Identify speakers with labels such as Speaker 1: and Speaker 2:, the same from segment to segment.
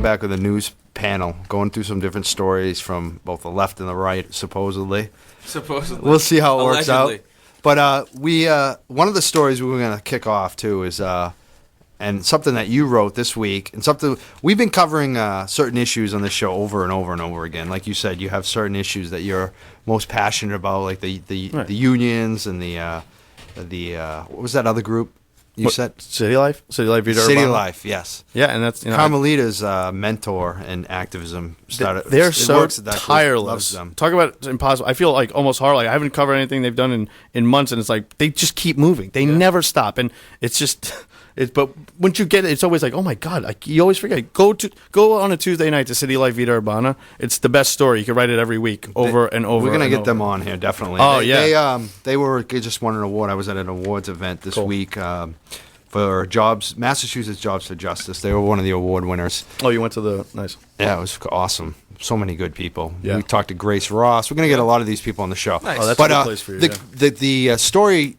Speaker 1: back with a news panel, going through some different stories from both the left and the right, supposedly. We'll see how it works out. But one of the stories we were going to kick off, too, is and something that you wrote this week, and something we've been covering certain issues on this show over and over and over again. Like you said, you have certain issues that you're most passionate about, like the unions and the what was that other group you said?
Speaker 2: City Life Vida
Speaker 1: City
Speaker 2: Urbana?
Speaker 1: Life, yes.
Speaker 2: Yeah, and that's
Speaker 1: Carmelita's mentor in activism.
Speaker 2: They're so tireless. Talk about impossible. I feel like almost hard. Like I haven't covered anything they've done in months, and it's like they just keep moving. They never stop, and it's just. But once you get it, it's always like, oh my God! Like you always forget. Go on a Tuesday night to City Life Vida Urbana. It's the best story. You can write it every week, over and over.
Speaker 1: We're gonna get them on here, definitely.
Speaker 2: Oh
Speaker 1: they just won an award. I was at an awards event this week for Massachusetts Jobs for Justice. They were one of the award winners.
Speaker 2: Oh, you went to the nice.
Speaker 1: Yeah, it was awesome. So many good people.
Speaker 2: Yeah.
Speaker 1: We talked to Grace Ross. We're gonna get a lot of these people on the show.
Speaker 2: Nice. Oh, that's a good place for you.
Speaker 1: The story.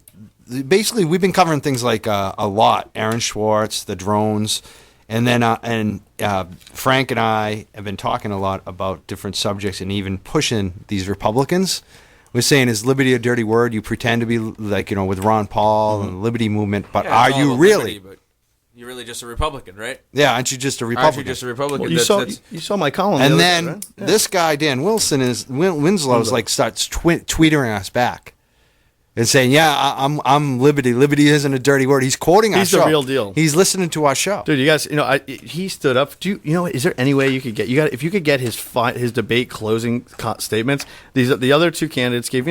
Speaker 1: Basically, we've been covering things like a lot. Aaron Swartz, the drones, and then Frank and I have been talking a lot about different subjects and even pushing these Republicans. We're saying, is liberty a dirty word? You pretend to be like, with Ron Paul and the Liberty Movement, but are you really?
Speaker 3: Liberty, but you're really just a Republican, right?
Speaker 1: Yeah, aren't you just a Republican?
Speaker 2: Well, you saw my column.
Speaker 1: And then right? This guy, Dan Winslow, starts tweeting us back. And saying, I'm Liberty. Liberty isn't a dirty word. He's quoting our show.
Speaker 2: He's the real deal.
Speaker 1: He's listening to our show.
Speaker 2: Dude, you guys, he stood up. Is there any way you could get, if you could get his debate closing statements, the other two candidates gave,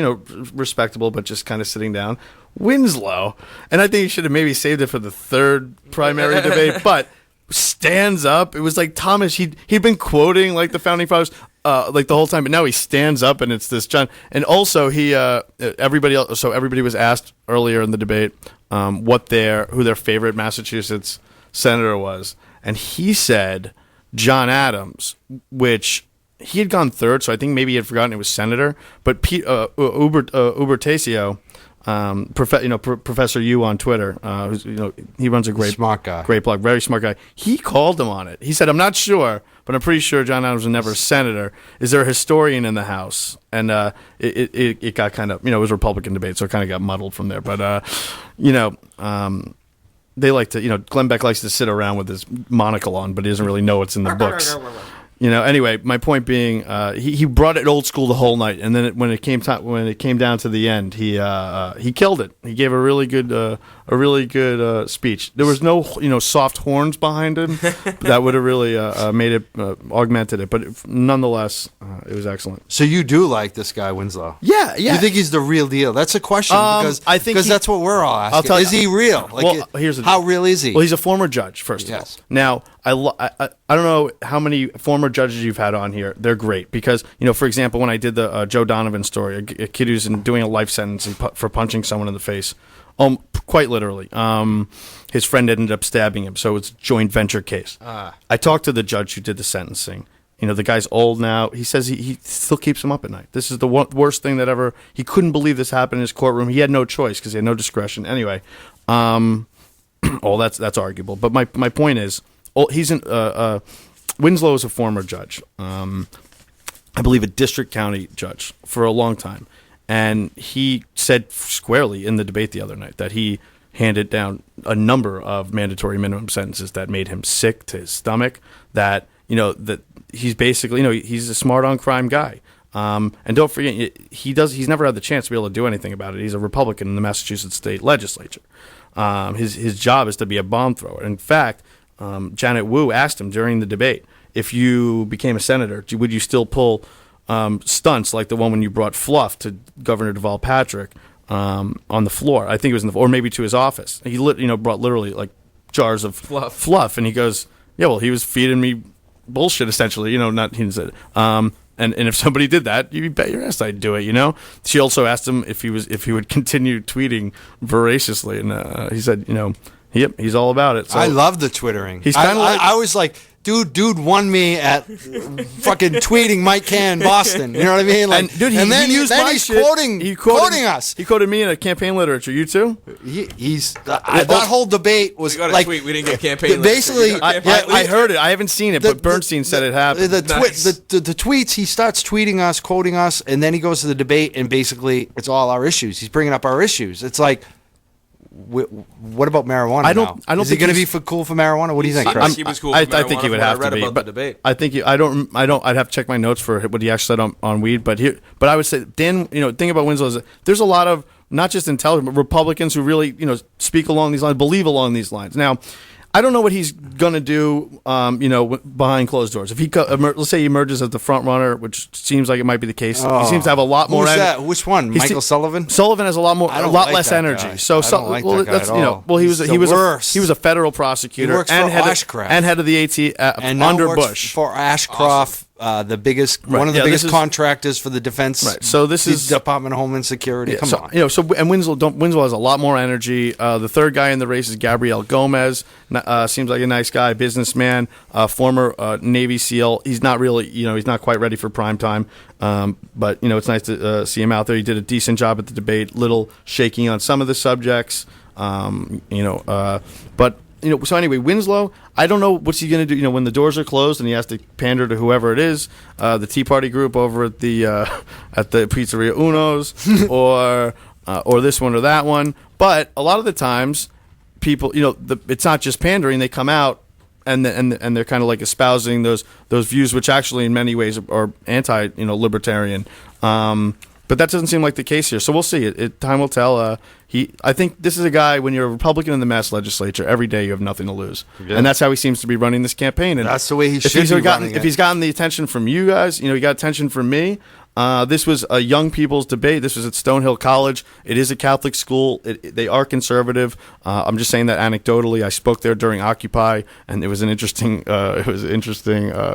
Speaker 2: respectable, but just kind of sitting down. Winslow, and I think he should have maybe saved it for the third primary debate, but stands up. It was like Thomas, he'd been quoting like the Founding Fathers like the whole time, but now he stands up and it's this John. And also everybody was asked earlier in the debate who their favorite Massachusetts senator was, and he said John Adams, which he had gone third, so I think maybe he had forgotten it was senator, but Ubertasio, Professor Yu on Twitter, who's he runs a great blog, very smart guy. He called him on it. He said, "I'm not sure, but I'm pretty sure John Adams was never a senator. Is there a historian in the House?" And it got kind of it was a Republican debate, so it kind of got muddled from there. But they like to Glenn Beck likes to sit around with his monocle on, but he doesn't really know what's in the books. Anyway, my point being, he brought it old school the whole night, and then when it came down to the end, he killed it. He gave a really good speech. There was no soft horns behind him that would have really made it augmented it, but nonetheless, it was excellent.
Speaker 1: So you do like this guy Winslow?
Speaker 2: Yeah.
Speaker 1: You think he's the real deal? That's a question because that's what we're all asking.
Speaker 2: I'll tell you,
Speaker 1: is he real? How real is he?
Speaker 2: Well, he's a former judge, first of all. Now, I don't know how many former judges you've had on here. They're great because, for example, when I did the Joe Donovan story, a kid who's doing a life sentence for punching someone in the face, quite literally, his friend ended up stabbing him, so it's a joint venture case. I talked to the judge who did the sentencing. The guy's old now. He says he still keeps him up at night. This is the worst thing that ever. He couldn't believe this happened in his courtroom. He had no choice because he had no discretion. Anyway, that's arguable. But my point is, Winslow is a former judge. I believe a district county judge for a long time. And he said squarely in the debate the other night that he handed down a number of mandatory minimum sentences that made him sick to his stomach, that he's basically, he's a smart on crime guy. And don't forget, he's never had the chance to be able to do anything about it. He's a Republican in the Massachusetts state legislature. His job is to be a bomb thrower. In fact, Janet Wu asked him during the debate, if you became a senator, would you still pull stunts like the one when you brought fluff to Governor Deval Patrick on the floor? I think it was or maybe to his office. He brought literally like jars of fluff, and he goes, "Yeah, well, he was feeding me bullshit essentially." He didn't say it. And if somebody did that, you bet your ass I'd do it. She also asked him if he would continue tweeting voraciously, and he said, Yep, he's all about it. So
Speaker 1: I love the twittering.
Speaker 2: He's kind of
Speaker 1: I was like, dude won me at fucking tweeting Mike Cann Boston. You know what I mean? Like,
Speaker 2: and dude, he's
Speaker 1: quoting us.
Speaker 2: He quoted me in a campaign literature. You too?
Speaker 1: That whole debate was like
Speaker 3: tweet. We didn't get campaign.
Speaker 1: Basically,
Speaker 2: I heard it. I haven't seen it, but Bernstein said it happened.
Speaker 1: The tweets. He starts tweeting us, quoting us, and then he goes to the debate, and basically it's all our issues. He's bringing up our issues. It's like, what about marijuana? I don't. Is he going to be cool for marijuana? What do you think, Chris?
Speaker 3: He was cool.
Speaker 2: I think he would have to be.
Speaker 3: About the debate.
Speaker 2: I think I don't. I'd have to check my notes for what he actually said on weed. But I would say, Dan. The thing about Winslow is there's a lot of not just intelligent but Republicans who really speak along these lines, believe along these lines. Now, I don't know what he's going to do, behind closed doors. If he, let's say he emerges as the front runner, which seems like it might be the case. He seems to have a lot more.
Speaker 1: Who's that? Which one? Michael Sullivan?
Speaker 2: Sullivan has a lot less energy.
Speaker 1: Guy.
Speaker 2: So,
Speaker 1: I don't like that guy at all.
Speaker 2: He was a federal prosecutor
Speaker 1: and
Speaker 2: head of the AT under Bush
Speaker 1: for Ashcroft. The biggest, one of the biggest contractors for the defense.
Speaker 2: Right. So this is
Speaker 1: Department of Homeland Security.
Speaker 2: Yeah,
Speaker 1: Come on.
Speaker 2: And Winslow has a lot more energy. The third guy in the race is Gabriel Gomez. Seems like a nice guy, businessman, former Navy SEAL. He's not really, he's not quite ready for prime time. But it's nice to see him out there. He did a decent job at the debate. Little shaking on some of the subjects. But. So anyway, Winslow, I don't know what's he going to do. When the doors are closed and he has to pander to whoever it is, the Tea Party group over at the Pizzeria Uno's, or this one or that one. But a lot of the times, people, it's not just pandering. They come out and they're kind of like espousing those views, which actually in many ways are anti libertarian. But that doesn't seem like the case here. So we'll see. Time will tell. I think this is a guy, when you're a Republican in the Mass Legislature, every day you have nothing to lose. Yeah. And that's how he seems to be running this campaign. And
Speaker 1: that's the way he should be running it.
Speaker 2: If he's gotten the attention from you guys, he got attention from me. This was a young people's debate. This was at Stonehill College. It is a Catholic school. They are conservative. I'm just saying that anecdotally. I spoke there during Occupy, and it was an interesting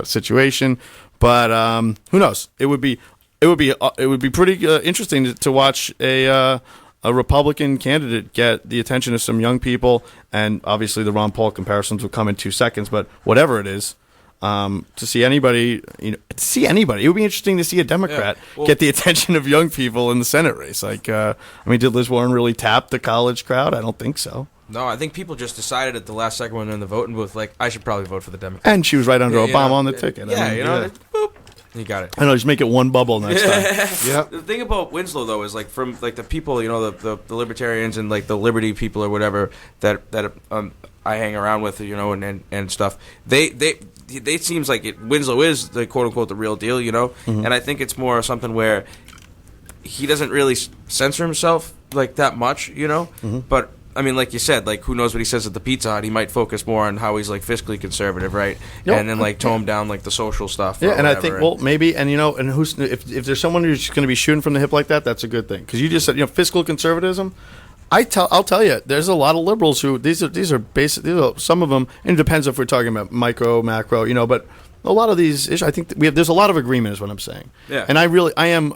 Speaker 2: situation. But who knows? It would be pretty interesting to watch a Republican candidate get the attention of some young people, and obviously the Ron Paul comparisons will come in 2 seconds. But whatever it is, to see anybody, it would be interesting to see a Democrat get the attention of young people in the Senate race. Like, did Liz Warren really tap the college crowd? I don't think so.
Speaker 3: No, I think people just decided at the last second when they're in the voting booth, like, I should probably vote for the Democrats.
Speaker 2: And she was right under Obama on the ticket.
Speaker 3: Boop. You got it.
Speaker 2: I know. Just make it one bubble next time.
Speaker 1: Yep.
Speaker 3: The thing about Winslow, though, is like from like the people, the libertarians and like the Liberty people or whatever that I hang around with, and stuff. They seems like Winslow is the quote unquote the real deal, Mm-hmm. And I think it's more something where he doesn't really censor himself like that much, Mm-hmm. But like you said, like who knows what he says at the Pizza Hut? He might focus more on how he's like fiscally conservative, right? Yep. And then like tone down like the social stuff.
Speaker 2: Yeah, and I think maybe, and and who's if there's someone who's going to be shooting from the hip like that, that's a good thing, because you just said fiscal conservatism. I'll tell you, there's a lot of liberals who these are basic. Some of them, and it depends if we're talking about micro, macro, but. A lot of these issues, I think there's a lot of agreement, is what I'm saying.
Speaker 3: Yeah.
Speaker 2: And I really am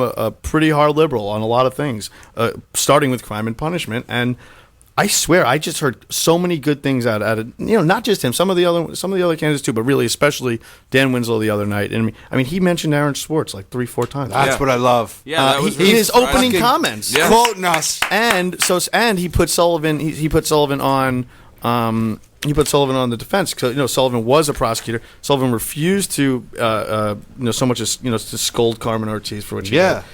Speaker 2: a pretty hard liberal on a lot of things, starting with crime and punishment. And I swear, I just heard so many good things out of not just him, some of the other candidates too, but really especially Dan Winslow the other night. And he mentioned Aaron Swartz like 3-4 times.
Speaker 1: That's what I love.
Speaker 3: Yeah, that was
Speaker 2: in his opening comments,
Speaker 1: quoting us.
Speaker 2: And he put Sullivan. He put Sullivan on. He put Sullivan on the defense because Sullivan was a prosecutor. Sullivan refused to so much as to scold Carmen Ortiz for what she did.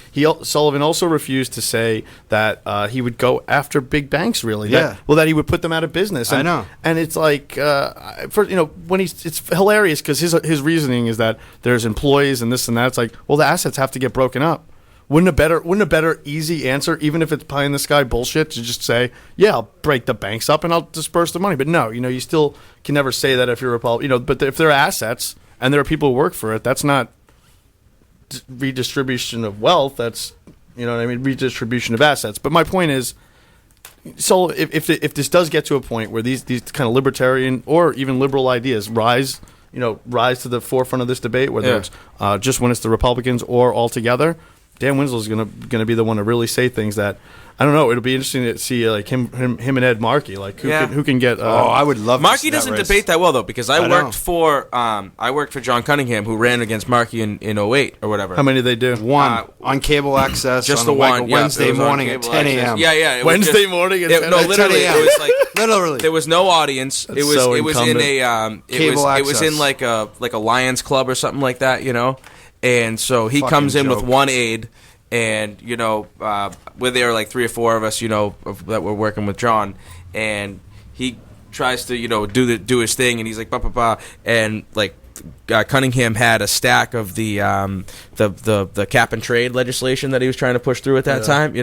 Speaker 2: Sullivan also refused to say that he would go after big banks. Really, that he would put them out of business.
Speaker 1: I know,
Speaker 2: and it's like when it's hilarious because his reasoning is that there's employees and this and that. It's like, well, the assets have to get broken up. Wouldn't a better easy answer, even if it's pie in the sky bullshit, to just say, I'll break the banks up and I'll disperse the money. But no, you still can never say that if you're a Republican. But if there are assets and there are people who work for it, that's not redistribution of wealth. That's redistribution of assets. But my point is, so if this does get to a point where these kind of libertarian or even liberal ideas rise to the forefront of this debate, whether it's just when it's the Republicans or all together. Dan Winslow's gonna be the one to really say things that. I don't know. It'll be interesting to see like him and Ed Markey, like who can get.
Speaker 1: I would love.
Speaker 3: Markey doesn't debate that well though, because I worked for John Cunningham, who ran against Markey in 08 or whatever.
Speaker 2: How many did they do?
Speaker 1: One on cable access,
Speaker 3: just
Speaker 1: on
Speaker 3: the one.
Speaker 1: Wednesday morning at 10 a.m.
Speaker 3: Yeah.
Speaker 2: Wednesday morning at 10 a.m.
Speaker 3: No, literally, it was like
Speaker 1: literally.
Speaker 3: There was no audience. It was in a it was in like a Lions Club or something like that, And so he comes in with one aide. And, we're there like 3 or 4 of us, that we're working with John. And he tries to, do his thing. And he's like, bah. And, like, Cunningham had a stack of the cap and trade legislation that he was trying to push through at that time,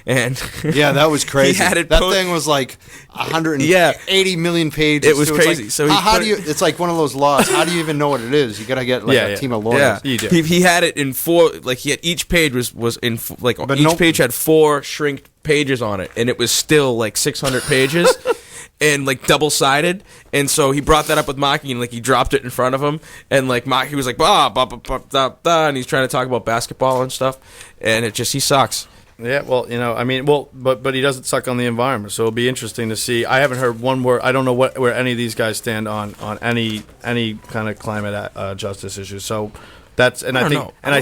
Speaker 3: And
Speaker 1: yeah, that was crazy.
Speaker 3: That
Speaker 1: thing was like 180 million pages.
Speaker 3: It was crazy.
Speaker 1: Like,
Speaker 3: so
Speaker 1: how do you? It's like one of those laws. How do you even know what it is? You gotta get like a team of lawyers.
Speaker 3: Yeah,
Speaker 2: you do.
Speaker 3: He had it in 4. Like he had each page was in like each page had 4 shrinked pages on it, and it was still like 600 pages. And like double-sided, and so he brought that up with Markey, and like he dropped it in front of him, and like Markey was like and he's trying to talk about basketball and stuff, and he sucks.
Speaker 2: Yeah, well, but he doesn't suck on the environment, so it'll be interesting to see. I haven't heard one word. I don't know where any of these guys stand on any kind of climate justice issues. So. I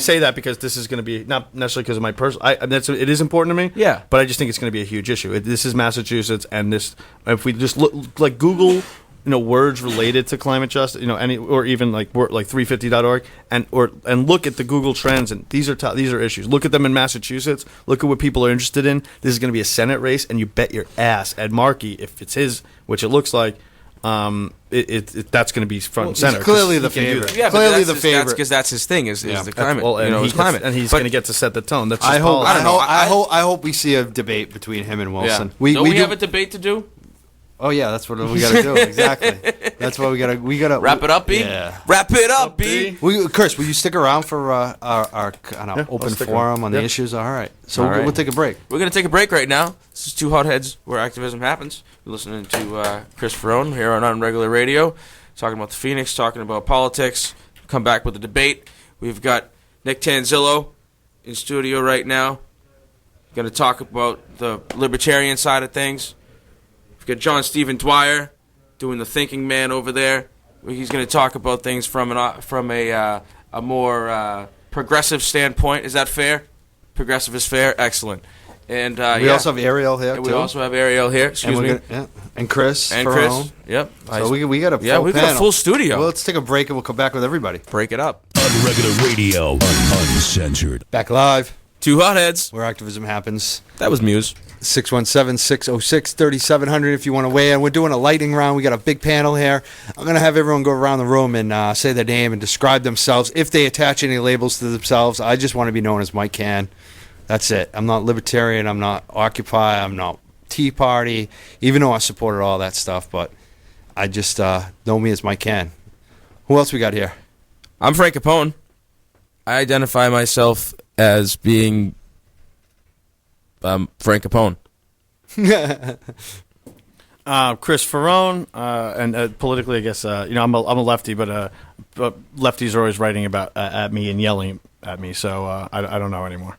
Speaker 2: say that because this is going to be not necessarily because of my personal. It is important to me.
Speaker 3: Yeah,
Speaker 2: but I just think it's going to be a huge issue. This is Massachusetts, and this. If we just look like Google, words related to climate justice, or even like 350.org, and look at the Google trends, and these are issues. Look at them in Massachusetts. Look at what people are interested in. This is going to be a Senate race, and you bet your ass Ed Markey, if it's his, which it looks like. That's going to be front and center.
Speaker 1: He's clearly the favorite.
Speaker 3: Yeah,
Speaker 1: clearly the favorite
Speaker 3: because that's his thing is the climate.
Speaker 2: His climate, and he's going to get to set the tone. That's
Speaker 1: I hope we see a debate between him and Wilson.
Speaker 3: Yeah. We have a debate to do.
Speaker 1: Oh yeah, that's what we got to do. Exactly. That's what we got to
Speaker 3: wrap it up, B.
Speaker 1: Yeah.
Speaker 3: Wrap it up, B.
Speaker 1: Chris, will you stick around for our kind of open forum on the issues? All right. So we'll take a break.
Speaker 3: We're going to take a break right now. This is 2 Hotheads, where activism happens. You're listening to Chris Faraone here on Regular Radio, talking about the Phoenix, talking about politics. Come back with a debate. We've got Nick Tanzelli in studio right now. Going to talk about the libertarian side of things. We've got John Stephen Dwyer doing the thinking man over there. He's going to talk about things from a more progressive standpoint. Is that fair? Progressive is fair? Excellent. And
Speaker 1: we also have Ariel here,
Speaker 3: we also have Ariel here. Excuse me.
Speaker 1: And Chris.
Speaker 3: And Chris. Yep.
Speaker 1: So we got a full
Speaker 3: panel. Got a full studio.
Speaker 1: Well, let's take a break and we'll come back with everybody.
Speaker 3: Break it up.
Speaker 4: Unregular Radio, uncensored.
Speaker 1: Back live.
Speaker 3: 2 Hotheads,
Speaker 1: where activism happens.
Speaker 3: That was Muse.
Speaker 1: 617-606-3700 if you want to weigh in. We're doing a lightning round. We got a big panel here. I'm going to have everyone go around the room and say their name and describe themselves. If they attach any labels to themselves, I just want to be known as Mike Cann. That's it. I'm not libertarian. I'm not Occupy. I'm not Tea Party, even though I supported all that stuff. But I just know me as Mike Cann. Who else we got here?
Speaker 3: I'm Frank Capone. I identify myself as being Frank Capone.
Speaker 2: Chris Faraone, and politically, I guess I'm a lefty, but lefties are always writing about at me and yelling at me, so I don't know anymore.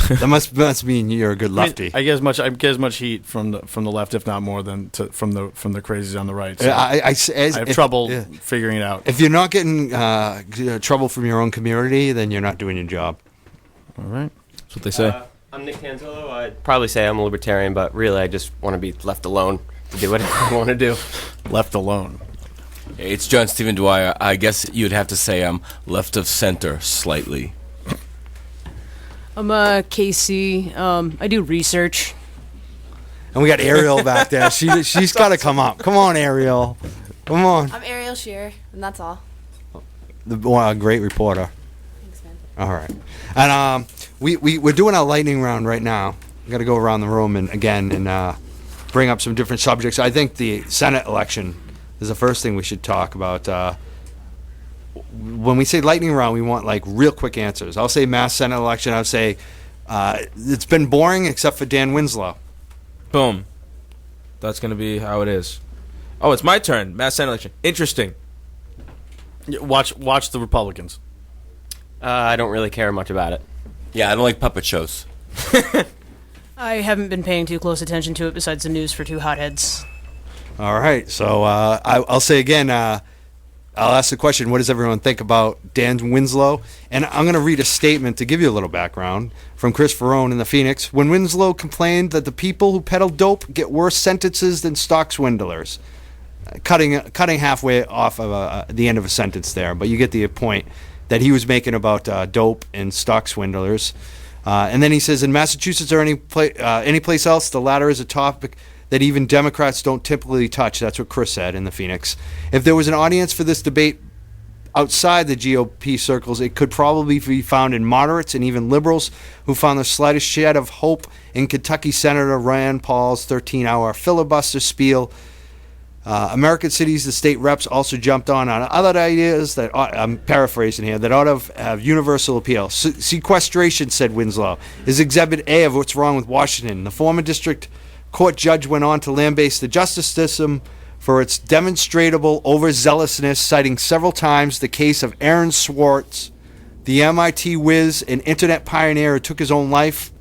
Speaker 1: That must mean you're a good lefty.
Speaker 2: I get as much heat from the left, if not more, than from the crazies on the right. So
Speaker 1: I have
Speaker 2: trouble figuring it out.
Speaker 1: If you're not getting trouble from your own community, then you're not doing your job.
Speaker 2: All right,
Speaker 3: that's what they say.
Speaker 5: I'm Nick Tanzelli. I'd probably say I'm a libertarian, but really I just want to be left alone to do whatever I want to do.
Speaker 2: Left alone.
Speaker 6: It's John Stephen Dwyer. I guess you'd have to say I'm left of center slightly.
Speaker 7: I'm KC. I do research.
Speaker 1: And we got Ariel back there. She's got to come up. Come on, Ariel. Come on.
Speaker 8: I'm Ariel Shearer, and that's all.
Speaker 1: A great reporter.
Speaker 8: Thanks, man.
Speaker 1: All right. And we're doing a lightning round right now. We got to go around the room and bring up some different subjects. I think the Senate election is the first thing we should talk about. When we say lightning round, we want like real quick answers. I'll say Mass Senate election. I'll say it's been boring except for Dan Winslow.
Speaker 3: Boom. That's going to be how it is. Oh, it's my turn. Mass Senate election. Interesting.
Speaker 2: Watch the Republicans.
Speaker 5: I don't really care much about it.
Speaker 6: Yeah, I don't like puppet shows.
Speaker 7: I haven't been paying too close attention to it besides the news for two hotheads.
Speaker 1: All right. So I'll say again, I'll ask the question, what does everyone think about Dan Winslow? And I'm going to read a statement to give you a little background from Chris Faraone in the Phoenix. When Winslow complained that the people who peddle dope get worse sentences than stock swindlers. Cutting halfway off of the end of a sentence there, but you get the point that he was making about dope and stock swindlers. And then he says, in Massachusetts or any place else, the latter is a topic that even Democrats don't typically touch. That's what Chris said in the Phoenix. If there was an audience for this debate outside the GOP circles, it could probably be found in moderates and even liberals who found the slightest shred of hope in Kentucky Senator Rand Paul's 13-hour filibuster spiel. American cities, the state reps also jumped on other ideas that, I'm paraphrasing here, that ought to have universal appeal. Sequestration, said Winslow, is Exhibit A of what's wrong with Washington. The former district court judge went on to lambaste the justice system for its demonstrable overzealousness, citing several times the case of Aaron Swartz, the MIT whiz and internet pioneer who took his own life.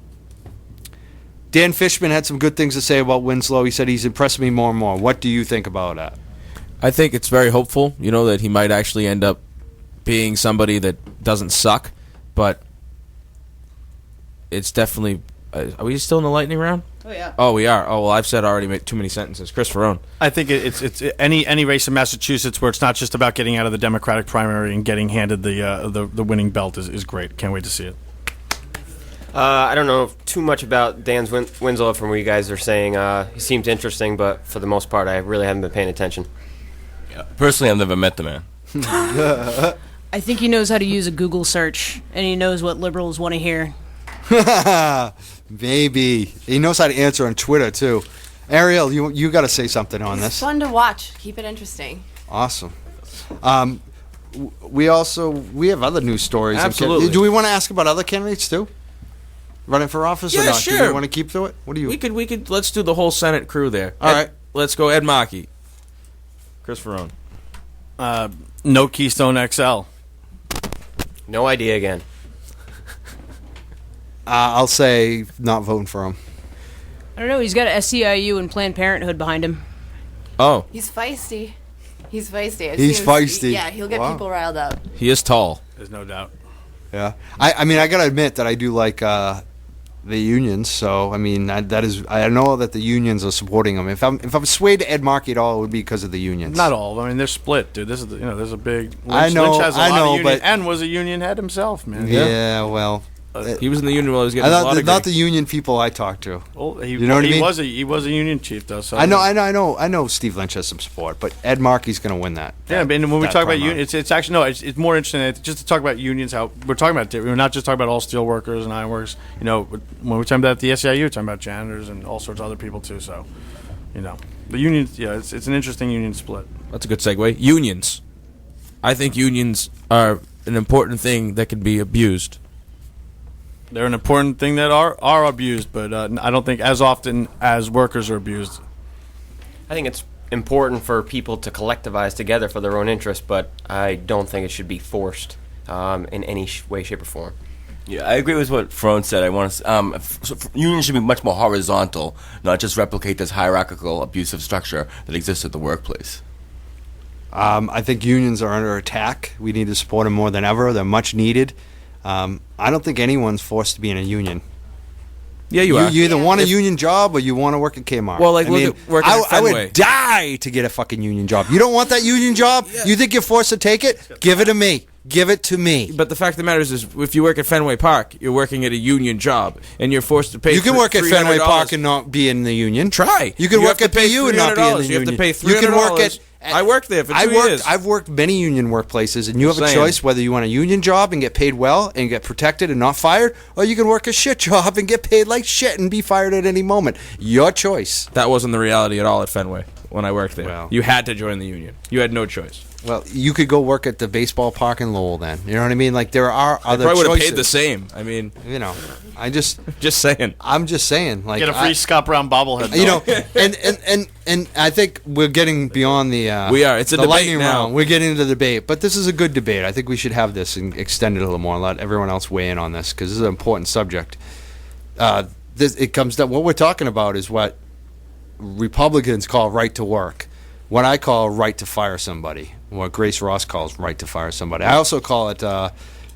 Speaker 1: Dan Fishman had some good things to say about Winslow. He said he's impressed me more and more. What do you think about that?
Speaker 3: I think it's very hopeful, that he might actually end up being somebody that doesn't suck, but it's definitely... are we still in the lightning round?
Speaker 7: Oh, yeah.
Speaker 3: Oh, we are. Oh, well, I've said already too many sentences. Chris Faraone.
Speaker 2: I think it's any race in Massachusetts where it's not just about getting out of the Democratic primary and getting handed the winning belt is great. Can't wait to see it.
Speaker 5: I don't know too much about Dan Winslow from what you guys are saying. He seems interesting, but for the most part, I really haven't been paying attention.
Speaker 6: Yeah. Personally, I've never met the man.
Speaker 7: I think he knows how to use a Google search, and he knows what liberals want to hear.
Speaker 1: Maybe. He knows how to answer on Twitter, too. Ariel, you got to say something on
Speaker 8: It's
Speaker 1: this.
Speaker 8: fun to watch. Keep it interesting.
Speaker 1: Awesome. We have other news stories.
Speaker 3: Absolutely.
Speaker 1: Do we want to ask about other candidates, too? Running for office or
Speaker 3: Yeah,
Speaker 1: not?
Speaker 3: sure.
Speaker 1: Do we want to keep to it? What do you...
Speaker 3: We could. Let's do the whole Senate crew there.
Speaker 1: All right.
Speaker 3: Let's go Ed Markey. Chris Faraone.
Speaker 2: No Keystone XL.
Speaker 5: No idea again.
Speaker 1: I'll say not voting for him.
Speaker 7: I don't know. He's got a SEIU and Planned Parenthood behind him.
Speaker 3: Oh,
Speaker 8: He's feisty. He's feisty. I've
Speaker 1: He's
Speaker 8: seen him-
Speaker 1: feisty.
Speaker 8: Yeah, he'll get
Speaker 1: Wow.
Speaker 8: people riled up.
Speaker 3: he is tall.
Speaker 2: There's no doubt.
Speaker 1: Yeah. I mean, I got to admit that I do like the unions. So, I mean, I know that the unions are supporting him. If I'm swayed to Ed Markey at all, it would be because of the unions.
Speaker 2: Not all. I mean, they're split, dude. This is there's a big. Lynch,
Speaker 1: I know,
Speaker 2: Lynch has a lot of union,
Speaker 1: but-
Speaker 2: and was a union head himself, man.
Speaker 1: Yeah, well...
Speaker 3: He was in the union while he was
Speaker 1: I
Speaker 3: getting his law
Speaker 1: thought,
Speaker 3: degree.
Speaker 1: not the union people I talked to.
Speaker 2: Well, he,
Speaker 1: You know what I
Speaker 2: he
Speaker 1: mean?
Speaker 2: was a union chief though. So
Speaker 1: I know. Steve Lynch has some support, but Ed Markey's going to win that.
Speaker 2: Yeah, but when we
Speaker 1: that
Speaker 2: talk about
Speaker 1: primary.
Speaker 2: unions, it's actually no. It's more interesting just to talk about unions. How we're talking about we're not just talking about all steel workers and ironworkers. When we're talking about the SEIU, we're talking about janitors and all sorts of other people too. So, the unions. Yeah, it's an interesting union split.
Speaker 3: That's a good segue. Unions. I think unions are an important thing that can be abused.
Speaker 2: They're an important thing that are abused, but I don't think as often as workers are abused.
Speaker 5: I think it's important for people to collectivize together for their own interests, but I don't think it should be forced in any way, shape, or form.
Speaker 6: Yeah, I agree with what Faraone said. I want to. Unions should be much more horizontal, not just replicate this hierarchical, abusive structure that exists at the workplace.
Speaker 1: I think unions are under attack. We need to support them more than ever. They're much needed. I don't think anyone's forced to be in a union.
Speaker 3: Yeah, you are.
Speaker 1: You either want a union job or you want to work at Kmart.
Speaker 3: Well, like, look at working at
Speaker 1: I
Speaker 3: Fenway.
Speaker 1: would die to get a fucking union job. You don't want that union job? You think you're forced to take it? Give it to me. Give it to me.
Speaker 3: But the fact of the matter is if you work at Fenway Park, you're working at a union job, and you're forced to pay.
Speaker 1: You can work at Fenway
Speaker 3: $300.
Speaker 1: Park and not be in the union.
Speaker 3: Try.
Speaker 1: You can
Speaker 3: You
Speaker 1: work
Speaker 3: have
Speaker 1: at
Speaker 3: to pay
Speaker 1: PU and not be in the
Speaker 3: $300.
Speaker 1: union.
Speaker 3: You have to pay $300.
Speaker 1: You can work at.
Speaker 3: I worked there for 2 years.
Speaker 1: I've worked many union workplaces, and you have a
Speaker 3: Saying.
Speaker 1: choice whether you want a union job and get paid well and get protected and not fired, or you can work a shit job and get paid like shit and be fired at any moment. Your choice.
Speaker 3: That wasn't the reality at all at Fenway when I worked there.
Speaker 1: Well.
Speaker 3: You had to join the union. You had no choice.
Speaker 1: Well, you could go work at the baseball park in Lowell then. You know what I mean? Like, there are other
Speaker 3: Probably would have
Speaker 1: choices.
Speaker 3: paid the same. I mean,
Speaker 1: You know,
Speaker 3: just saying.
Speaker 1: I'm just saying. Like,
Speaker 2: Get a free Scott Brown bobblehead.
Speaker 1: you know, and I think we're getting beyond the
Speaker 3: We are. It's a
Speaker 1: the
Speaker 3: debate
Speaker 1: lightning
Speaker 3: now.
Speaker 1: round. We're getting into the debate, but this is a good debate. I think we should have this and extend it a little more and let everyone else weigh in on this because this is an important subject. It comes down. What we're talking about is what Republicans call right to work, what I call right to fire somebody, what Grace Ross calls right to fire somebody. I also call it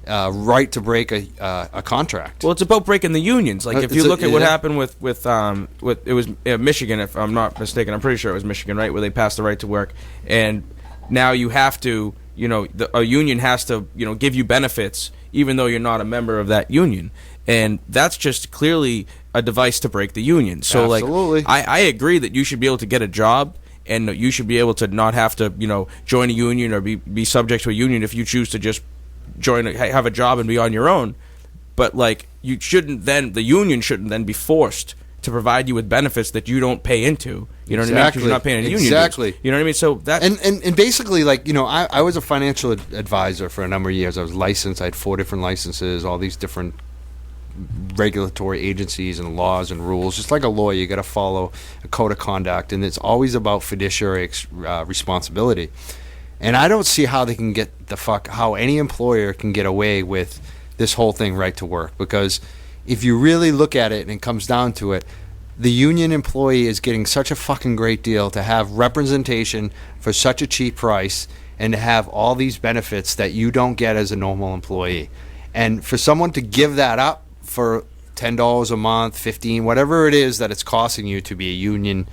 Speaker 1: right to break a contract.
Speaker 3: Well, it's about breaking the unions. Like if you look at what happened with it was Michigan, if I'm not mistaken. I'm pretty sure it was Michigan, right, where they passed the right to work, and now you have to, a union has to, give you benefits even though you're not a member of that union, and that's just clearly a device to break the union. So,
Speaker 1: Absolutely.
Speaker 3: I agree that you should be able to get a job. And you should be able to not have to, join a union or be subject to a union if you choose to just have a job and be on your own. But you shouldn't then, the union shouldn't then be forced to provide you with benefits that you don't pay into. You know what I mean? Because you're not paying any union dues.
Speaker 1: Exactly.
Speaker 3: You know what I mean? So that
Speaker 1: and basically, I was a financial advisor for a number of years. I was licensed. I had 4 different licenses, all these different regulatory agencies and laws and rules. Just like a lawyer, you got to follow a code of conduct, and it's always about fiduciary responsibility. And I don't see how they can get how any employer can get away with this whole thing right to work, because if you really look at it and it comes down to it, the union employee is getting such a fucking great deal to have representation for such a cheap price and to have all these benefits that you don't get as a normal employee. And for someone to give that up for $10 a month, $15, whatever it is that it's costing you to be a union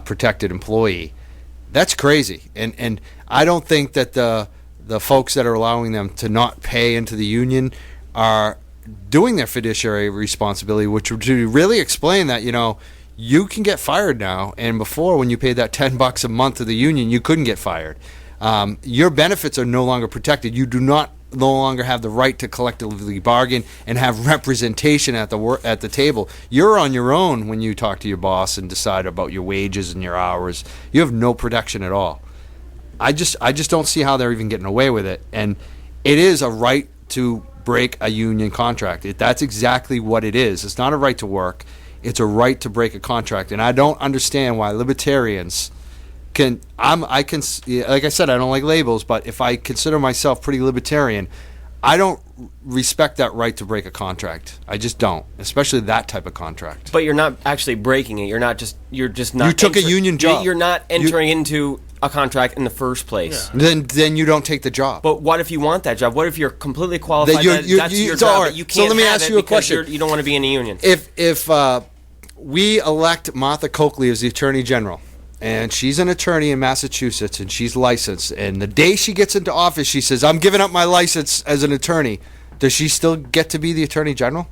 Speaker 1: protected employee, that's crazy. And I don't think that the folks that are allowing them to not pay into the union are doing their fiduciary responsibility, which would really explain that, you can get fired now, and before, when you paid that $10 a month to the union, you couldn't get fired. Your benefits are no longer protected. You do no longer have the right to collectively bargain and have representation at the table. You're on your own when you talk to your boss and decide about your wages and your hours. You have no protection at all. I just don't see how they're even getting away with it. And it is a right to break a union contract. That's exactly what it is. It's not a right to work. It's a right to break a contract. And I don't understand why libertarians like I said, I don't like labels, but if I consider myself pretty libertarian, I don't respect that right to break a contract. I just don't, especially that type of contract.
Speaker 5: But you're not actually breaking it. You're just not.
Speaker 1: You took a union job.
Speaker 5: You're not entering into a contract in the first place.
Speaker 1: Yeah. Then you don't take the job.
Speaker 5: But what if you want that job? What if you're completely qualified? That's your job.
Speaker 1: Right.
Speaker 5: But you can't
Speaker 1: so let me
Speaker 5: have
Speaker 1: ask
Speaker 5: it
Speaker 1: you a
Speaker 5: because
Speaker 1: question.
Speaker 5: you don't want to be in a union.
Speaker 1: If we elect Martha Coakley as the Attorney General, and she's an attorney in Massachusetts, and she's licensed, and the day she gets into office, she says, I'm giving up my license as an attorney, does she still get to be the Attorney General?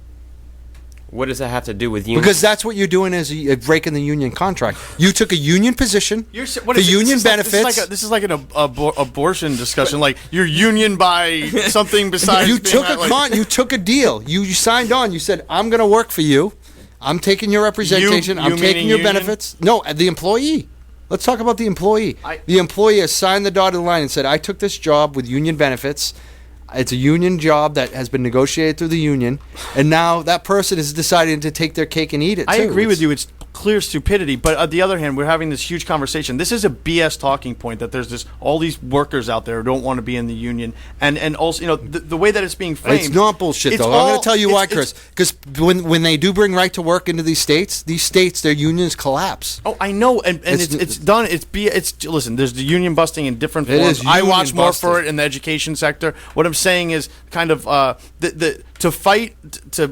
Speaker 5: What does that have to do with union?
Speaker 1: Because that's what you're doing as breaking the union contract. You took a union position for union benefits.
Speaker 2: This is like an abortion discussion. Like you're union by something besides.
Speaker 1: You took a deal. You signed on. You said, I'm going to work for you. I'm taking your representation. I'm taking your benefits. No, the employee. Let's talk about the employee. The employee has signed the dotted line and said, I took this job with union benefits. It's a union job that has been negotiated through the union, and now that person is deciding to take their cake and eat it, too.
Speaker 2: I agree with you. It's clear stupidity, but on the other hand, we're having this huge conversation. This is a BS talking point that there's all these workers out there who don't want to be in the union, and also, the way that it's being framed.
Speaker 1: It's not bullshit, though. I'm going to tell you why, Chris. Because when they do bring right to work into these states, their unions collapse.
Speaker 2: Oh, I know, and it's done. Listen, there's the union busting in different forms. I watch more for it in the education sector. What I'm saying is kind of to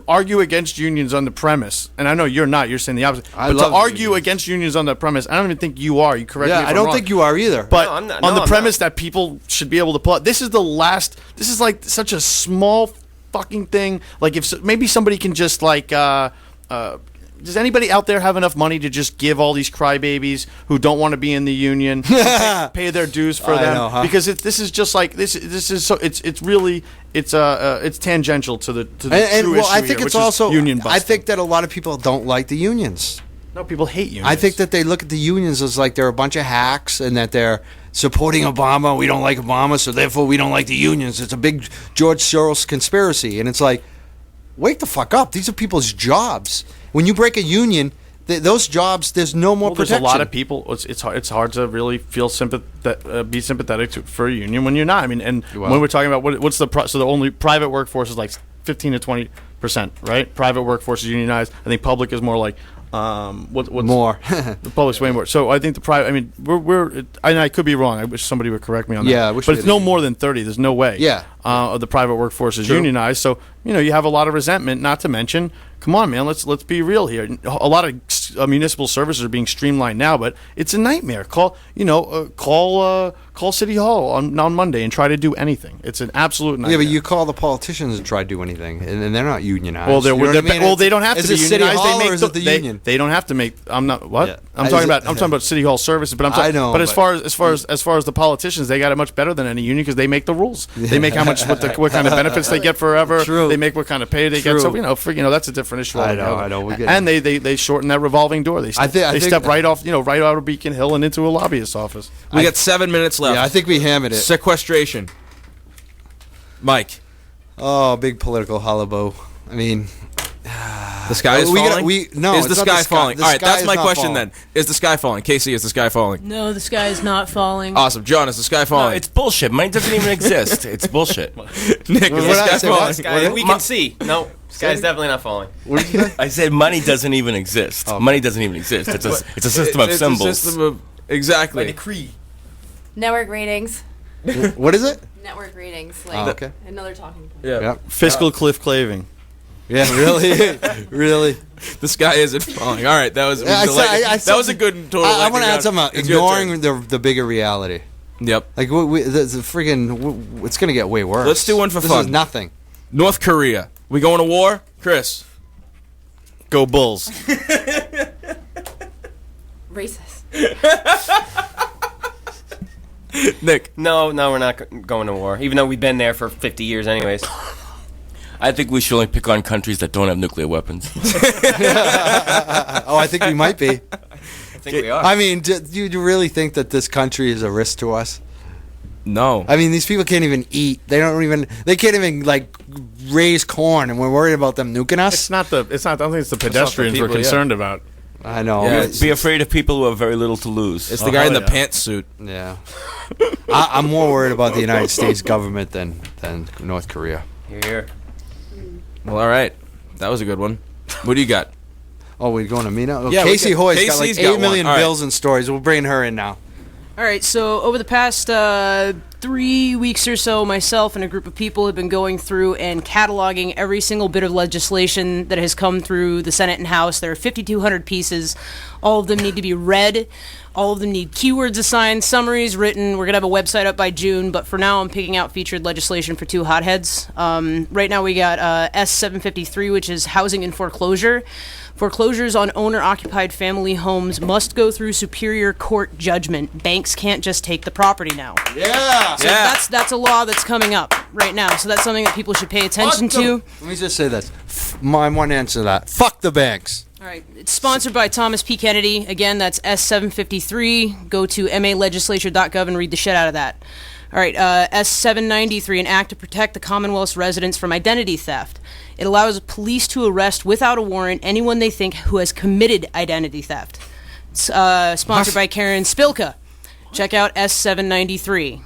Speaker 2: argue against unions on the premise, and I know you're not. You're saying the opposite. But to argue against unions on that premise, I don't even think you are. You correct me if I'm wrong.
Speaker 1: I don't think you are either.
Speaker 2: But on the premise that people should be able to pull out, this is like such a small fucking thing. Like if maybe somebody can just does anybody out there have enough money to just give all these crybabies who don't want to be in the union pay their dues for them?
Speaker 1: Know, huh?
Speaker 2: Because this is just like this is so it's really it's tangential to the true issue
Speaker 1: I think
Speaker 2: here,
Speaker 1: it's
Speaker 2: which
Speaker 1: also
Speaker 2: is union busting.
Speaker 1: I think that a lot of people don't like the unions.
Speaker 2: No, people hate unions.
Speaker 1: I think that they look at the unions as like they're a bunch of hacks and that they're supporting Obama. We don't like Obama, so therefore we don't like the unions. It's a big George Soros conspiracy. And it's like, wake the fuck up. These are people's jobs. When you break a union, those jobs, there's no more protection.
Speaker 2: There's a lot of people. It's hard to really feel be sympathetic for a union when you're not. I mean, and when we're talking about what's so the only private workforce is like 15 to 20%, right? Private workforce is unionized. I think public is more like what's
Speaker 1: more.
Speaker 2: The public's way more. So I think the private. I mean, I could be wrong. I wish somebody would correct me on that.
Speaker 1: Yeah, I wish
Speaker 2: but it's no more than 30. There's no way.
Speaker 1: Yeah.
Speaker 2: Of the private workforce is unionized. So you have a lot of resentment. Not to mention, come on, man. Let's be real here. A lot of municipal services are being streamlined now, but it's a nightmare. Call City Hall on Monday and try to do anything. It's an absolute nightmare.
Speaker 1: Yeah, but you call the politicians and try to do anything, and they're not unionized.
Speaker 2: Well, they don't have to be unionized.
Speaker 1: City Hall or is it the union?
Speaker 2: They don't have to make. I'm not what
Speaker 1: Yeah.
Speaker 2: I'm talking about City Hall services. But
Speaker 1: I know.
Speaker 2: But as far as the politicians, they got it much better than any union because they make the rules. They make how much what kind of benefits they get forever.
Speaker 1: True.
Speaker 2: They make what kind of pay they get. So that's a different issue.
Speaker 1: I know.
Speaker 2: And they shorten that revolving door. They step right off right out of Beacon Hill and into a lobbyist's office.
Speaker 3: We got 7 minutes left.
Speaker 1: Yeah, I think we hammered it.
Speaker 3: Sequestration. Mike.
Speaker 1: Oh, big political hullabaloo. I mean,
Speaker 3: the sky is falling?
Speaker 1: Is
Speaker 3: the sky falling? All right, that's my question then. Is the sky falling? Casey, is the sky falling?
Speaker 7: No, the sky is not falling.
Speaker 3: Awesome. John, is the sky
Speaker 6: No,
Speaker 3: falling?
Speaker 6: it's bullshit. Money doesn't even exist. It's bullshit.
Speaker 3: Nick, is the sky falling?
Speaker 5: We can see. No, sky's definitely not falling.
Speaker 6: I said money doesn't even exist. Money doesn't even exist. It's a system of symbols.
Speaker 3: It's a system of exactly.
Speaker 5: decree.
Speaker 8: Network ratings.
Speaker 1: What is it?
Speaker 8: Network ratings.
Speaker 1: Okay.
Speaker 8: Another talking point.
Speaker 3: Yeah.
Speaker 2: Fiscal cliff claving.
Speaker 1: Yeah, really, really.
Speaker 3: The sky isn't falling. All right, that was
Speaker 1: that
Speaker 3: was a good total.
Speaker 1: I want to add something.
Speaker 3: It's your
Speaker 1: Ignoring the bigger reality.
Speaker 3: Yep.
Speaker 1: Like the freaking, it's gonna get way worse.
Speaker 3: Let's do one for
Speaker 1: this
Speaker 3: fun.
Speaker 1: This is nothing.
Speaker 3: North Korea. We going to war, Chris?
Speaker 2: Go Bulls.
Speaker 8: Racist.
Speaker 3: Nick.
Speaker 5: No, we're not going to war. Even though we've been there for 50 years, anyways.
Speaker 6: I think we should only pick on countries that don't have nuclear weapons.
Speaker 1: Oh, I think we might be.
Speaker 5: I think we are.
Speaker 1: I mean, do you really think that this country is a risk to us?
Speaker 3: No.
Speaker 1: I mean, these people can't even eat. They can't even like raise corn, and we're worried about them nuking us.
Speaker 2: I don't think it's the pedestrians we're concerned about.
Speaker 1: I know.
Speaker 6: Yeah, be afraid of people who have very little to lose.
Speaker 3: It's the guy in the pantsuit.
Speaker 1: Yeah. I'm more worried about the United States government than North Korea.
Speaker 5: Here.
Speaker 3: Well, all right. That was a good one. What do you got?
Speaker 1: Oh, we're going to me now?
Speaker 3: Yeah,
Speaker 1: Casey Hoye's got like
Speaker 3: Casey's got
Speaker 1: 8 million
Speaker 3: one. All right.
Speaker 1: bills and stories. We're bringing her in now.
Speaker 7: All right, so over the past 3 weeks or so, myself and a group of people have been going through and cataloging every single bit of legislation that has come through the Senate and House. There are 5,200 pieces. All of them need to be read. All of them need keywords assigned, summaries written. We're going to have a website up by June, but for now I'm picking out featured legislation for two hotheads. Right now we got S753, which is housing and foreclosure. Foreclosures on owner-occupied family homes must go through superior court judgment. Banks can't just take the property now.
Speaker 1: Yeah.
Speaker 7: So that's a law that's coming up right now. So that's something that people should pay attention to.
Speaker 1: Let me just say this. My one answer to that. Fuck the banks.
Speaker 7: All right. It's sponsored by Thomas P. Kennedy. Again, that's S753. Go to malegislature.gov and read the shit out of that. All right. S793, an act to protect the Commonwealth's residents from identity theft. It allows police to arrest without a warrant anyone they think who has committed identity theft. It's sponsored by Karen Spilka. Check out S793.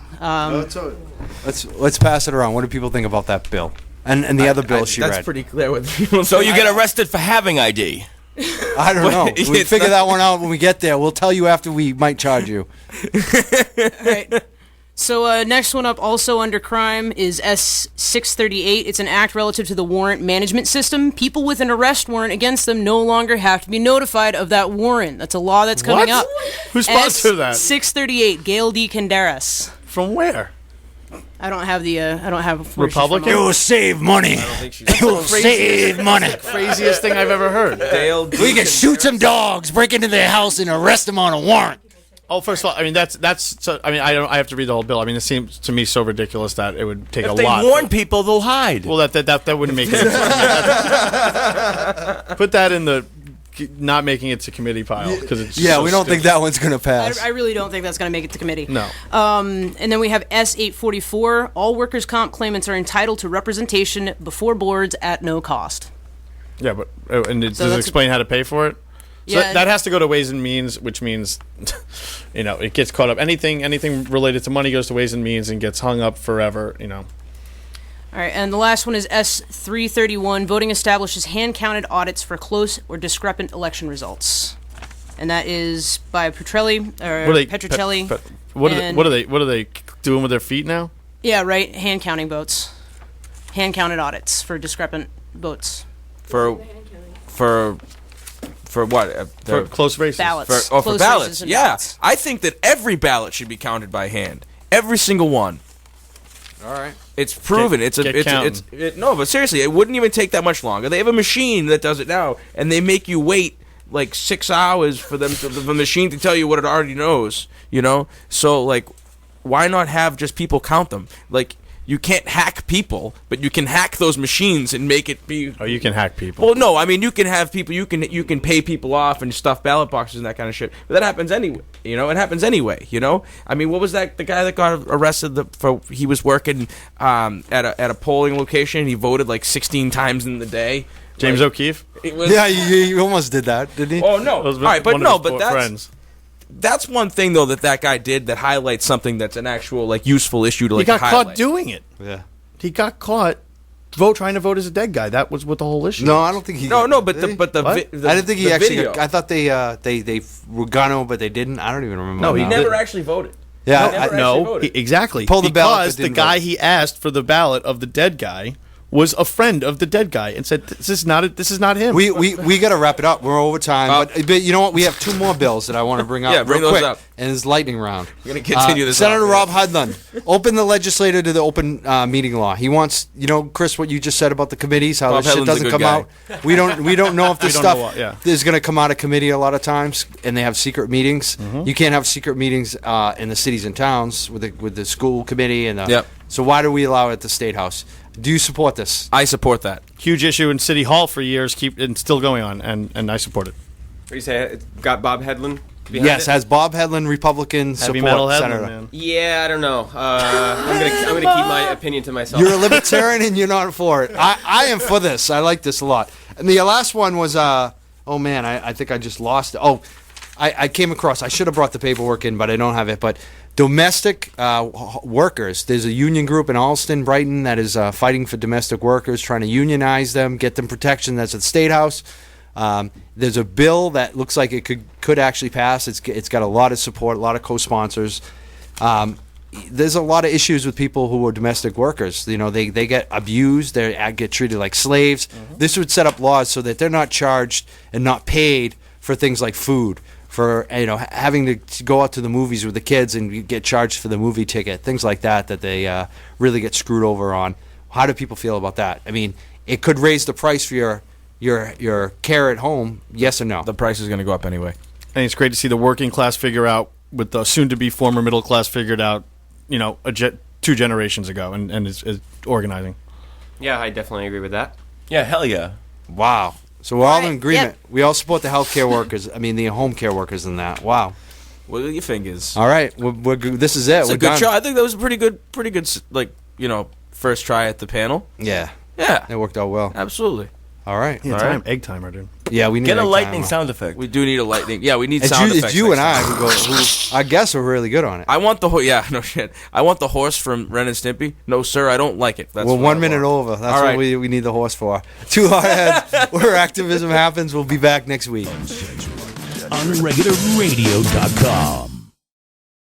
Speaker 1: Let's pass it around. What do people think about that bill? And the other bill she read.
Speaker 3: That's pretty clear with people.
Speaker 6: So you get arrested for having ID.
Speaker 1: I don't know. We figure that one out when we get there. We'll tell you after we might charge you.
Speaker 7: All right. So next one up, also under crime, is S638. It's an act relative to the warrant management system. People with an arrest warrant against them no longer have to be notified of that warrant. That's a law that's coming up.
Speaker 2: Who sponsored that?
Speaker 7: S638, Gail D. Canderas.
Speaker 2: From where?
Speaker 7: I don't have
Speaker 2: Republican?
Speaker 1: You will save money. You will save money.
Speaker 2: Craziest thing I've ever heard.
Speaker 1: We can shoot some dogs, break into their house, and arrest them on a warrant.
Speaker 2: Oh, first of all, I mean that's. So, I mean, I have to read the whole bill. I mean, it seems to me so ridiculous that it would take
Speaker 6: If
Speaker 2: a
Speaker 6: they
Speaker 2: lot.
Speaker 6: warn people, they'll hide.
Speaker 2: Well, that wouldn't make sense. Put that in the not making it to committee pile because it's
Speaker 1: Yeah,
Speaker 2: so
Speaker 1: we don't think
Speaker 2: stupid.
Speaker 1: that one's going to pass.
Speaker 7: I really don't think that's going to make it to committee.
Speaker 2: No.
Speaker 7: And then we have S844. All workers' comp claimants are entitled to representation before boards at no cost.
Speaker 2: Yeah, but does it
Speaker 7: that's
Speaker 2: explain how to pay for it? So
Speaker 7: Yeah.
Speaker 2: that has to go to Ways and Means, which means, it gets caught up. Anything related to money goes to Ways and Means and gets hung up forever.
Speaker 7: All right, and the last one is S331. Voting establishes hand-counted audits for close or discrepant election results, and that is by Petrelli or Petrocelli.
Speaker 2: What
Speaker 7: and-
Speaker 2: are they doing with their feet now?
Speaker 7: Yeah, right. Hand-counting votes, hand-counted audits for discrepant votes.
Speaker 3: For what?
Speaker 2: For close races.
Speaker 7: Ballots.
Speaker 3: For
Speaker 7: Close
Speaker 3: ballots.
Speaker 7: races and
Speaker 3: Yeah,
Speaker 7: ballots.
Speaker 3: I think that every ballot should be counted by hand. Every single one.
Speaker 1: All right.
Speaker 3: It's proven.
Speaker 2: Get counting.
Speaker 3: No, but seriously, it wouldn't even take that much longer. They have a machine that does it now, and they make you wait like 6 hours for the machine to tell you what it already knows. So like, why not have just people count them? Like, you can't hack people, but you can hack those machines and make it be.
Speaker 2: Oh, you can hack people.
Speaker 3: Well, no, I mean you can have people. You can pay people off and stuff ballot boxes and that kind of shit. But that happens anyway. It happens anyway. I mean, what was that? The guy that got arrested he was working at a polling location. He voted like 16 times in the day.
Speaker 2: James O'Keefe.
Speaker 1: Yeah, you almost did that, didn't he?
Speaker 3: Oh no!
Speaker 2: That was
Speaker 3: All right, but
Speaker 2: one
Speaker 3: no,
Speaker 2: of his
Speaker 3: but that's
Speaker 2: friends.
Speaker 3: that's one thing though that guy did that highlights something that's an actual like useful issue to
Speaker 2: He
Speaker 3: like
Speaker 2: got
Speaker 3: highlight.
Speaker 2: caught doing it.
Speaker 1: Yeah.
Speaker 2: He got caught trying to vote as a dead guy. That was what the whole issue.
Speaker 1: No, I don't think he.
Speaker 3: No, but
Speaker 1: did he?
Speaker 3: the
Speaker 2: What?
Speaker 1: I didn't think he
Speaker 3: the
Speaker 1: actually.
Speaker 3: video.
Speaker 1: I thought they were gonna, but they didn't. I don't even remember.
Speaker 2: No, he
Speaker 3: He never actually voted.
Speaker 1: Yeah,
Speaker 3: never actually
Speaker 2: No,
Speaker 3: voted.
Speaker 2: exactly.
Speaker 1: Pulled the ballot,
Speaker 2: because
Speaker 1: but
Speaker 2: the
Speaker 1: didn't
Speaker 2: guy
Speaker 1: vote.
Speaker 2: he asked for the ballot of the dead guy was a friend of the dead guy and said, "This is not him."
Speaker 1: we got to wrap it up. We're over time, but you know what? We have two more bills that I want to bring up.
Speaker 3: Yeah, bring
Speaker 1: real
Speaker 3: those
Speaker 1: quick,
Speaker 3: up.
Speaker 1: And it's lightning round.
Speaker 3: We're gonna continue this.
Speaker 1: Senator
Speaker 3: on.
Speaker 1: Rob Hudlin opened the legislature to the open meeting law. He wants, Chris, what you just said about the committees, how
Speaker 3: Bob
Speaker 1: this shit
Speaker 3: Hudlin's a
Speaker 1: doesn't
Speaker 3: good
Speaker 1: come
Speaker 3: guy.
Speaker 1: out. We don't know if this
Speaker 2: We don't
Speaker 1: stuff
Speaker 2: know what, yeah.
Speaker 1: is going to come out of committee a lot of times, and they have secret meetings.
Speaker 2: Mm-hmm.
Speaker 1: You can't have secret meetings in the cities and towns with the school committee and the.
Speaker 3: Yep.
Speaker 1: So why do we allow it at the State House? Do you support this?
Speaker 3: I support that.
Speaker 2: Huge issue in City Hall for years, and still going on, and I support it.
Speaker 5: What do you say? It's got Bob Hedlund behind
Speaker 1: Yes,
Speaker 5: it?
Speaker 1: has Bob Hedlund, Republican
Speaker 2: Heavy
Speaker 1: support
Speaker 2: metal
Speaker 1: senator.
Speaker 2: Hedlund, man.
Speaker 5: Yeah, I don't know. I'm gonna keep my opinion to myself.
Speaker 1: You're a libertarian and you're not for it. I am for this. I like this a lot. And the last one was, oh man, I think I just lost it. Oh, I came across, I should have brought the paperwork in, but I don't have it. But domestic workers, there's a union group in Alston, Brighton, that is fighting for domestic workers, trying to unionize them, get them protection. That's at the State House. There's a bill that looks like it could actually pass. It's got a lot of support, a lot of co-sponsors. There's a lot of issues with people who are domestic workers. They get abused, they get treated like slaves.
Speaker 2: Mm-hmm.
Speaker 1: This would set up laws so that they're not charged and not paid for things like food, for having to go out to the movies with the kids and get charged for the movie ticket, things like that they really get screwed over on. How do people feel about that? I mean, it could raise the price for your care at home. Yes or no?
Speaker 3: The price is going to go up anyway.
Speaker 2: I think it's great to see the working class figure out with the soon-to-be former middle class figured out, 2 generations ago, and is organizing.
Speaker 5: Yeah, I definitely agree with that.
Speaker 6: Yeah, hell yeah.
Speaker 1: Wow. So we're all in
Speaker 8: Right,
Speaker 1: agreement.
Speaker 8: yep.
Speaker 1: We all support the healthcare workers. I mean, the home care workers in that. Wow.
Speaker 3: Wiggle your fingers.
Speaker 1: All right. We're good. This is it.
Speaker 3: It's
Speaker 1: We're
Speaker 3: a good
Speaker 1: done.
Speaker 3: show. I think that was a pretty good, first try at the panel.
Speaker 1: Yeah.
Speaker 3: Yeah,
Speaker 1: It worked out well.
Speaker 3: absolutely.
Speaker 1: All right.
Speaker 2: Yeah,
Speaker 3: All
Speaker 2: time,
Speaker 3: right.
Speaker 2: egg timer, dude.
Speaker 1: Yeah, we need
Speaker 6: Get a
Speaker 1: egg
Speaker 6: lightning
Speaker 1: timer.
Speaker 6: sound effect.
Speaker 3: We do need a lightning. Yeah, we need
Speaker 1: It's
Speaker 3: sound
Speaker 1: you,
Speaker 3: effects.
Speaker 1: it's you and
Speaker 3: next
Speaker 1: I
Speaker 3: time.
Speaker 1: who I guess are really good on it.
Speaker 3: I want the horse. Yeah, no shit. I want the horse from Ren and Stimpy. No, sir, I don't like it. That's
Speaker 1: We're
Speaker 3: what
Speaker 1: 1
Speaker 3: I
Speaker 1: minute
Speaker 3: want.
Speaker 1: over. That's
Speaker 3: All
Speaker 1: what
Speaker 3: right.
Speaker 1: we need the horse for. 2 hard heads, where activism happens. We'll be back next week.
Speaker 4: Unregularradio.com.